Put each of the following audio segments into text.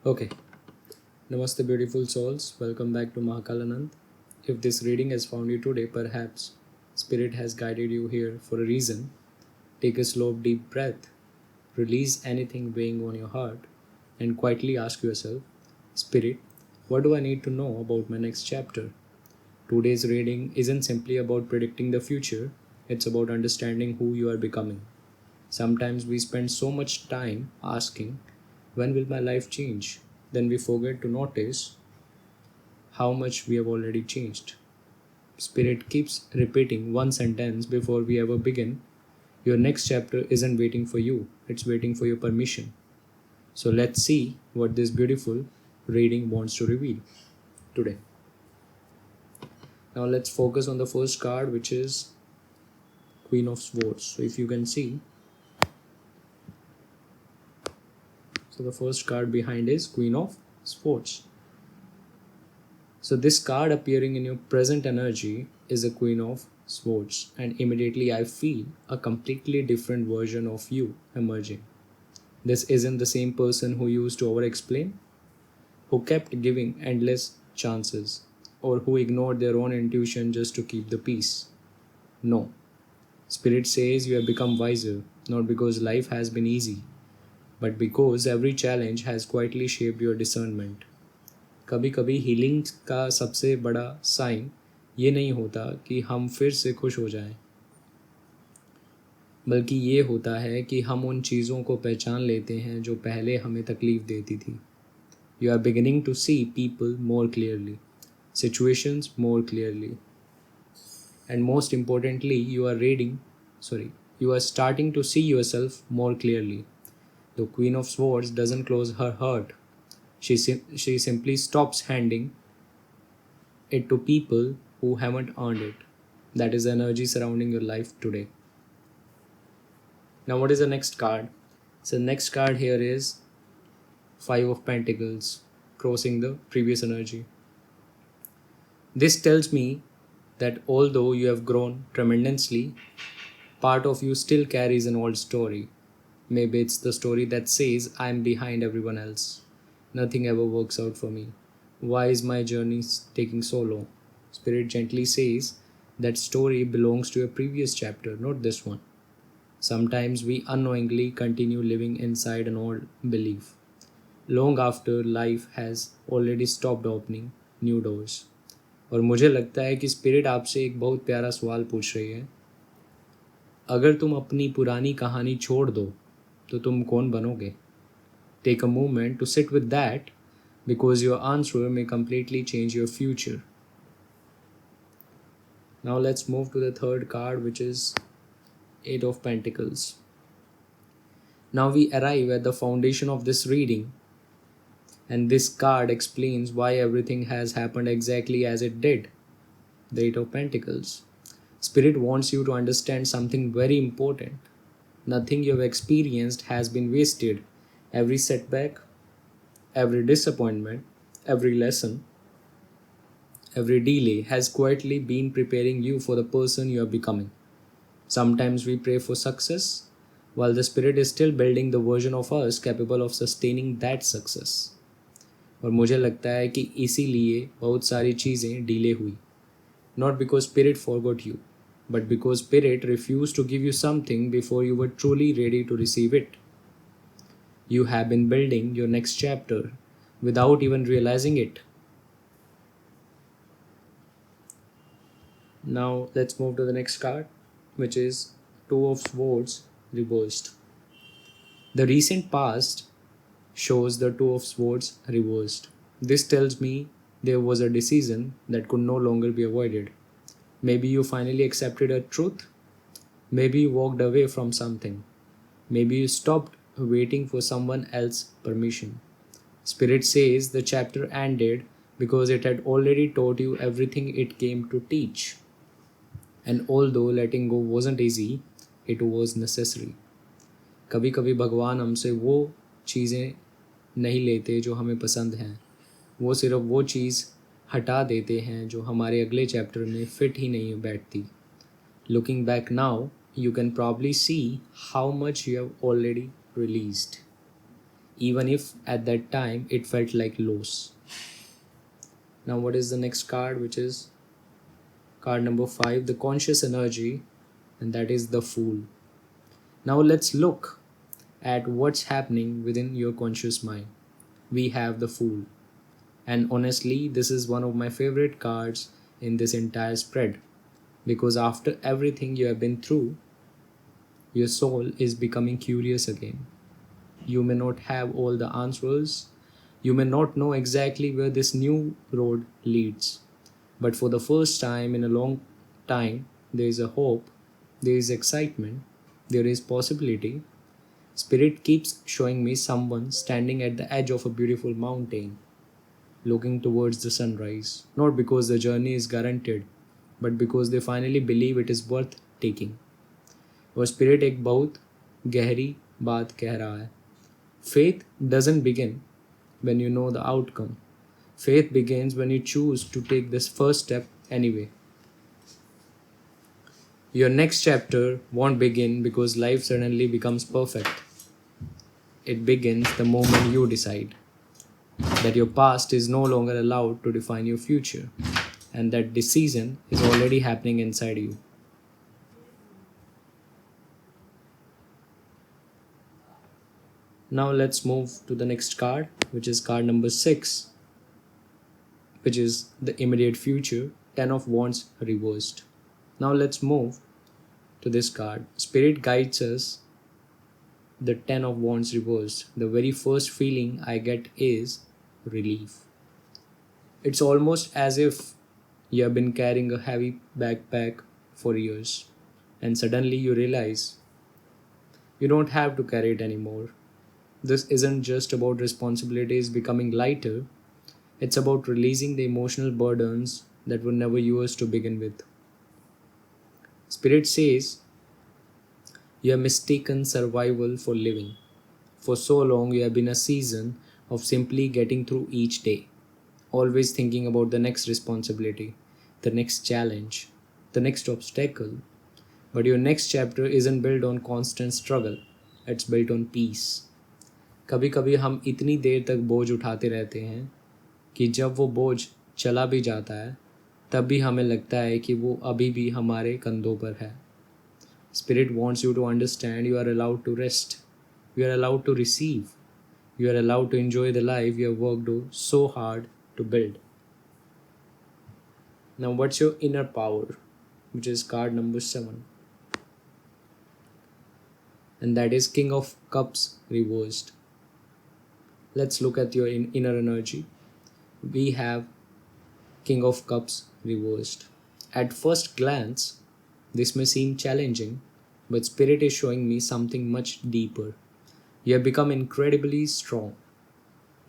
Okay, Namaste, beautiful souls. Welcome back to Mahakaal Anant. If this reading has found you today, perhaps Spirit has guided you here for a reason. Take a slow, deep breath, release anything weighing on your heart, and quietly ask yourself, Spirit, what do I need to know about my next chapter? Today's reading isn't simply about predicting the future, it's about understanding who you are becoming. Sometimes we spend so much time asking, when will my life change? Then we forget to notice how much we have already changed. Spirit keeps repeating one sentence before we ever begin. Your next chapter isn't waiting for you, it's waiting for your permission. So let's see what this beautiful reading wants to reveal today. Now let's focus on the first card, which is Queen of Swords. So if you can see, so the first card behind is Queen of Swords. So this card appearing in your present energy is a Queen of Swords, and immediately I feel a completely different version of you emerging. This isn't the same person who used to over-explain, who kept giving endless chances, or who ignored their own intuition just to keep the peace. No. Spirit says you have become wiser, not because life has been easy, but because every challenge has quietly shaped your discernment. कभी कभी healing का सबसे बड़ा sign ये नहीं होता कि हम फिर से खुश हो जाएं, बल्कि ये होता है कि हम उन चीज़ों को पहचान लेते हैं जो पहले हमें तकलीफ़ देती थी. You are beginning to see people more clearly, situations more clearly, and most importantly you are starting to see yourself more clearly. The Queen of Swords doesn't close her heart. She simply stops handing it to people who haven't earned it. That is the energy surrounding your life today. Now what is the next card? So the next card here is Five of Pentacles, crossing the previous energy. This tells me that although you have grown tremendously, part of you still carries an old story. Maybe it's the story that says, I'm behind everyone else. Nothing ever works out for me. Why is my journey taking so long? Spirit gently says that story belongs to a previous chapter, not this one. Sometimes we unknowingly continue living inside an old belief, long after life has already stopped opening new doors. और मुझे लगता है कि spirit आपसे एक बहुत प्यारा सवाल पूछ रही है. अगर तुम अपनी पुरानी कहानी छोड़ दो तो तुम कौन बनोगे? Take a moment to sit with that, because your answer may completely change your future. Now let's move to the third card, which is Eight of Pentacles. Now we arrive at the foundation of this reading, and this card explains why everything has happened exactly as it did. The Eight of Pentacles. Spirit wants you to understand something very important. Nothing you have experienced has been wasted. Every setback, every disappointment, every lesson, every delay has quietly been preparing you for the person you are becoming. Sometimes we pray for success, while the Spirit is still building the version of us capable of sustaining that success. और मुझे लगता है कि इसीलिए बहुत सारी चीज़ें delay हुई. Not because Spirit forgot you, but because Spirit refused to give you something before you were truly ready to receive it. You have been building your next chapter without even realizing it. Now let's move to the next card, which is Two of Swords reversed. The recent past shows the Two of Swords reversed. This tells me there was a decision that could no longer be avoided. Maybe you finally accepted a truth. Maybe you walked away from something. Maybe you stopped waiting for someone else's permission. Spirit says the chapter ended because it had already taught you everything it came to teach. And although letting go wasn't easy, it was necessary. कभी कभी भगवान हमसे वो चीज़ें नहीं लेते जो हमें पसंद हैं. वो सिर्फ वो चीज़ हटा देते हैं जो हमारे अगले चैप्टर में फिट ही नहीं बैठती. Looking back now, you can probably see how much you have already released. even if at that time it felt like loss. Now, what is the next card, which is card number 5, the conscious energy, and that is the Fool. Now, let's look at what's happening within your conscious mind. We have the Fool, and honestly, this is one of my favorite cards in this entire spread because after everything you have been through, your soul is becoming curious again. You may not have all the answers, you may not know exactly where this new road leads, but for the first time in a long time, there is a hope, there is excitement, there is possibility. Spirit keeps showing me someone standing at the edge of a beautiful mountain, looking towards the sunrise, not because the journey is guaranteed, but because they finally believe it is worth taking. और spirit एक बहुत गहरी बात कह रहा है. Faith doesn't begin when you know the outcome. Faith begins when you choose to take this first step anyway. Your next chapter won't begin because life suddenly becomes perfect. It begins the moment you decide that your past is no longer allowed to define your future, and that decision is already happening inside you. Now let's move to the next card, which is card number 6, which is the immediate future, 10 of Wands reversed. Now let's move to this card. Spirit guides us the 10 of Wands reversed. The very first feeling I get is relief. It's almost as if you have been carrying a heavy backpack for years, and suddenly you realize you don't have to carry it anymore. This isn't just about responsibilities becoming lighter, it's about releasing the emotional burdens that were never yours to begin with. Spirit says, you have mistaken survival for living. For so long, you have been a season of simply getting through each day, always thinking about the next responsibility, the next challenge, the next obstacle. But your next chapter isn't built on constant struggle, it's built on peace. कभी कभी हम इतनी देर तक बोझ उठाते रहते हैं कि जब वो बोझ चला भी जाता है तब भी हमें लगता है कि वो अभी भी हमारे कंधों पर है. Spirit wants you to understand you are allowed to rest, you are allowed to receive, you are allowed to enjoy the life you have worked so hard to build. Now, what's your inner power, which is card number 7, and that is King of Cups reversed. Let's look at your inner energy. We have King of Cups reversed. At first glance, this may seem challenging, but Spirit is showing me something much deeper. You have become incredibly strong,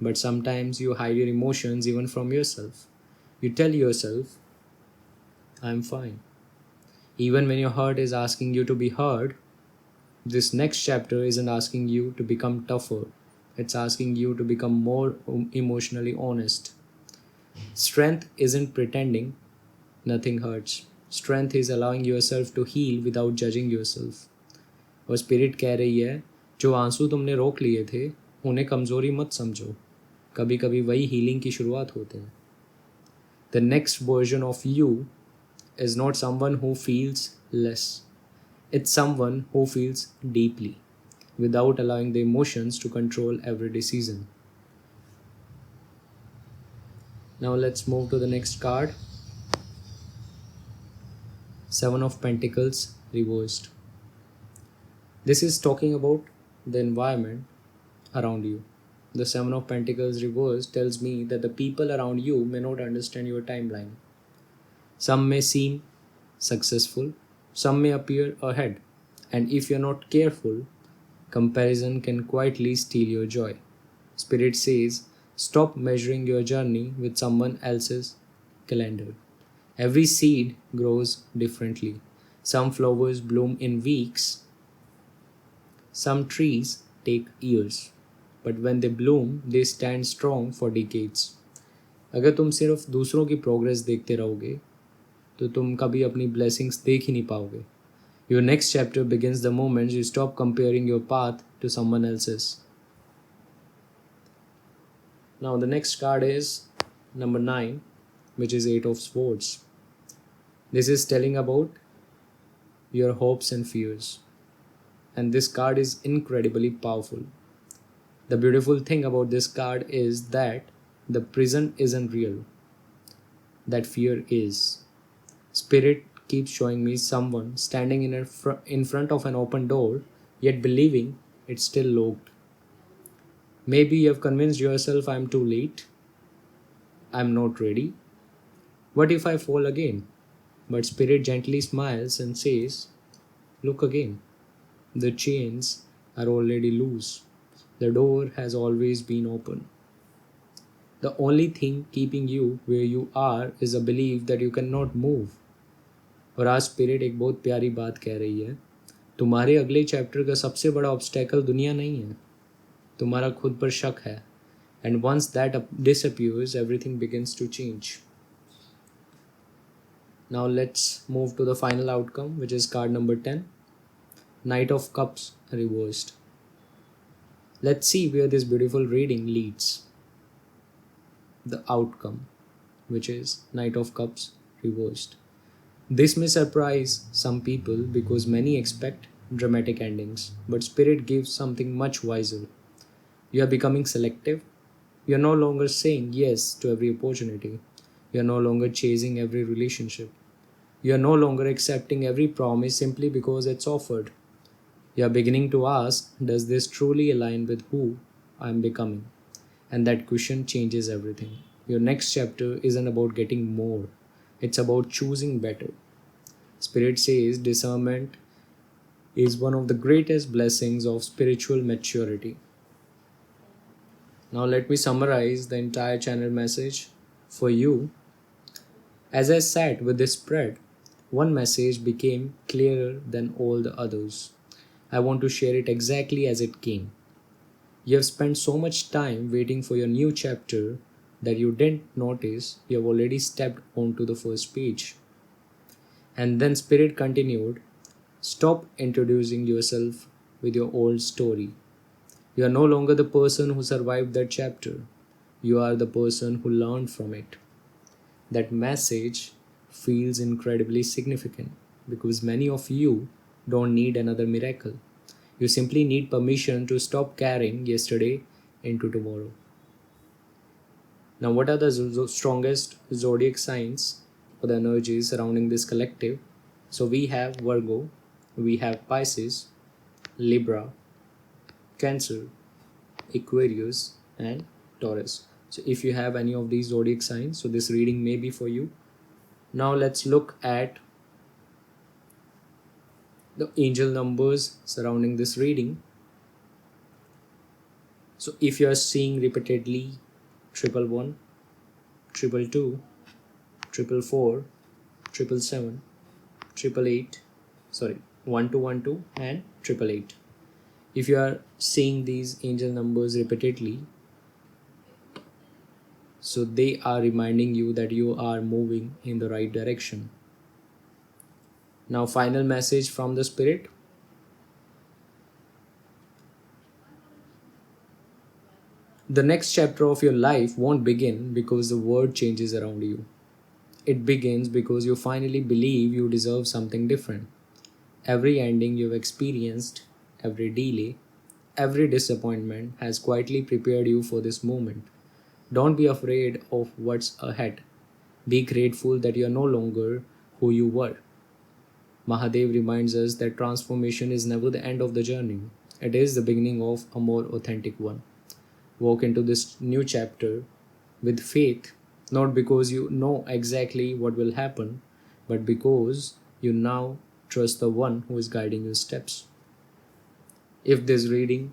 but sometimes you hide your emotions even from yourself. You tell yourself, I'm fine. Even when your heart is asking you to be heard, this next chapter isn't asking you to become tougher. It's asking you to become more emotionally honest. Strength isn't pretending nothing hurts. Strength is allowing yourself to heal without judging yourself. और spirit कह रही है, जो आंसू तुमने रोक लिए थे उन्हें कमज़ोरी मत समझो. कभी कभी वही हीलिंग की शुरुआत होते हैं. The next version of you is not someone who feels less. It's someone who feels deeply, without allowing the emotions to control every decision. Now let's move to the next card. 7 of Pentacles reversed. This is talking about the environment around you. The 7 of Pentacles reversed tells me that the people around you may not understand your timeline. Some may seem successful, some may appear ahead, and if you're not careful, comparison can quietly steal your joy. Spirit says, stop measuring your journey with someone else's calendar. Every seed grows differently. Some flowers bloom in weeks. Some trees take years. But when they bloom, they stand strong for decades. अगर तुम सिर्फ दूसरों की progress देखते रहोगे तो तुम कभी अपनी ब्लेसिंग्स देख ही नहीं पाओगे. Your next chapter begins the moment you stop comparing your path to someone else's. Now the next card is number 9, which is 8 of Swords. This is telling about your hopes and fears. And this card is incredibly powerful. The beautiful thing about this card is that the prison isn't real. That fear is. Spirit keeps showing me someone standing in front of an open door, yet believing it's still locked. Maybe you have convinced yourself I'm too late, I'm not ready. What if I fall again? But Spirit gently smiles and says, look again. The chains are already loose. The door has always been open. The only thing keeping you where you are is a belief that you cannot move. और आज spirit एक बहुत प्यारी बात कह रही है, तुम्हारे अगले चैप्टर का सबसे बड़ा ऑब्स्टेकल दुनिया नहीं है, तुम्हारा खुद पर शक है. And once that disappears, everything begins to change. Now let's move to the final outcome, which is card number 10, Knight of Cups reversed. Let's see where this beautiful reading leads. The outcome, which is Knight of Cups reversed. This may surprise some people because many expect dramatic endings, but Spirit gives something much wiser. You are becoming selective. You are no longer saying yes to every opportunity. You are no longer chasing every relationship. You are no longer accepting every promise simply because it's offered. You are beginning to ask, does this truly align with who I am becoming? And that question changes everything. Your next chapter isn't about getting more. It's about choosing better. Spirit says discernment is one of the greatest blessings of spiritual maturity. Now let me summarize the entire channel message for you. As I sat with this spread, one message became clearer than all the others. I want to share it exactly as it came. You have spent so much time waiting for your new chapter that you didn't notice you have already stepped onto the first page. And then Spirit continued, stop introducing yourself with your old story. You are no longer the person who survived that chapter. You are the person who learned from it. That message feels incredibly significant because many of you don't need another miracle. You simply need permission to stop carrying yesterday into tomorrow. Now, what are the strongest zodiac signs or the energies surrounding this collective? So we have Virgo, we have Pisces, Libra, Cancer, Aquarius, and Taurus. So if you have any of these zodiac signs, so this reading may be for you. Now let's look at the angel numbers surrounding this reading. So if you are seeing repeatedly 111, 222, 444, 777, 888, 1212 and 888. If you are seeing these angel numbers repeatedly, so they are reminding you that you are moving in the right direction. Now, final message from the Spirit. The next chapter of your life won't begin because the world changes around you. It begins because you finally believe you deserve something different. Every ending you've experienced, every delay, every disappointment has quietly prepared you for this moment. Don't be afraid of what's ahead. Be grateful that you are no longer who you were. Mahadev reminds us that transformation is never the end of the journey. It is the beginning of a more authentic one. Walk into this new chapter with faith, not because you know exactly what will happen, but because you now trust the one who is guiding your steps. If this reading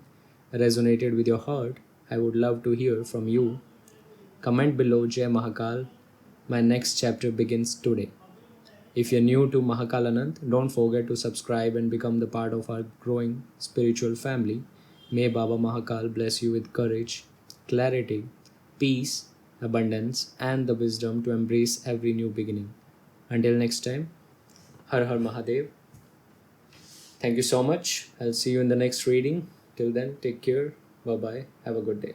resonated with your heart, I would love to hear from you. Comment below, Jai Mahakaal. My next chapter begins today. If you're new to Mahakaal Anant, don't forget to subscribe and become the part of our growing spiritual family. May Baba Mahakaal bless you with courage, clarity, peace, abundance, and the wisdom to embrace every new beginning. Until next time, Har Har Mahadev. Thank you so much. I'll see you in the next reading. Till then, take care. Bye bye. Have a good day.